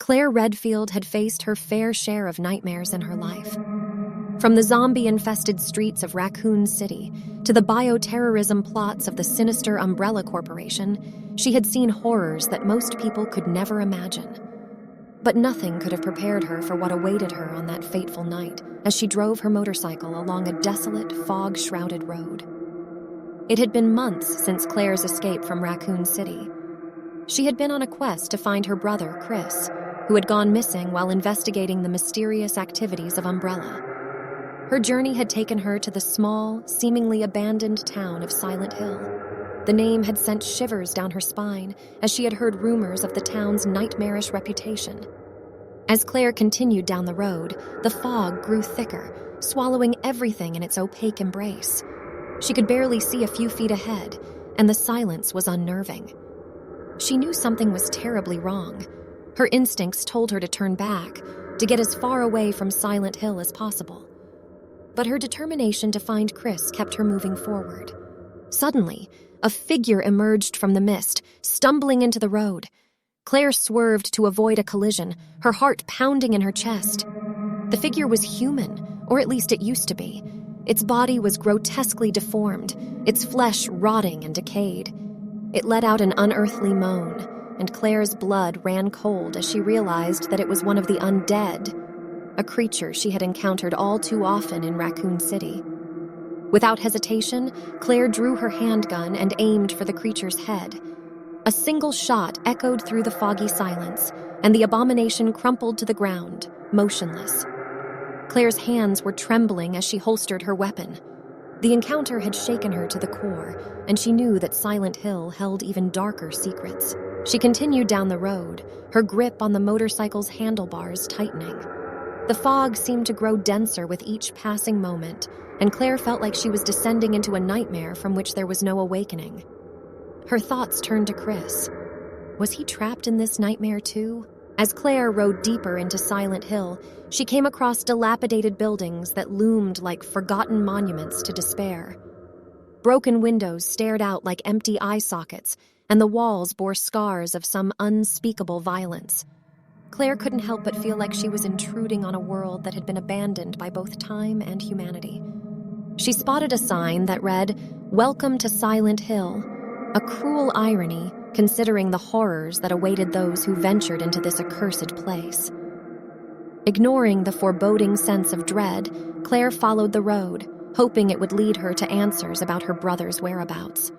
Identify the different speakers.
Speaker 1: Claire Redfield had faced her fair share of nightmares in her life. From the zombie-infested streets of Raccoon City to the bioterrorism plots of the sinister Umbrella Corporation, she had seen horrors that most people could never imagine. But nothing could have prepared her for what awaited her on that fateful night as she drove her motorcycle along a desolate, fog-shrouded road. It had been months since Claire's escape from Raccoon City. She had been on a quest to find her brother, Chris, who had gone missing while investigating the mysterious activities of Umbrella. Her journey had taken her to the small, seemingly abandoned town of Silent Hill. The name had sent shivers down her spine as she had heard rumors of the town's nightmarish reputation. As Claire continued down the road, the fog grew thicker, swallowing everything in its opaque embrace. She could barely see a few feet ahead, and the silence was unnerving. She knew something was terribly wrong. Her instincts told her to turn back, to get as far away from Silent Hill as possible. But her determination to find Chris kept her moving forward. Suddenly, a figure emerged from the mist, stumbling into the road. Claire swerved to avoid a collision, her heart pounding in her chest. The figure was human, or at least it used to be. Its body was grotesquely deformed, its flesh rotting and decayed. It let out an unearthly moan, and Claire's blood ran cold as she realized that it was one of the undead, a creature she had encountered all too often in Raccoon City. Without hesitation, Claire drew her handgun and aimed for the creature's head. A single shot echoed through the foggy silence, and the abomination crumpled to the ground, motionless. Claire's hands were trembling as she holstered her weapon. The encounter had shaken her to the core, and she knew that Silent Hill held even darker secrets. She continued down the road, her grip on the motorcycle's handlebars tightening. The fog seemed to grow denser with each passing moment, and Claire felt like she was descending into a nightmare from which there was no awakening. Her thoughts turned to Chris. Was he trapped in this nightmare too? As Claire rode deeper into Silent Hill, she came across dilapidated buildings that loomed like forgotten monuments to despair. Broken windows stared out like empty eye sockets, and the walls bore scars of some unspeakable violence. Claire couldn't help but feel like she was intruding on a world that had been abandoned by both time and humanity. She spotted a sign that read, "Welcome to Silent Hill," a cruel irony considering the horrors that awaited those who ventured into this accursed place. Ignoring the foreboding sense of dread, Claire followed the road, hoping it would lead her to answers about her brother's whereabouts.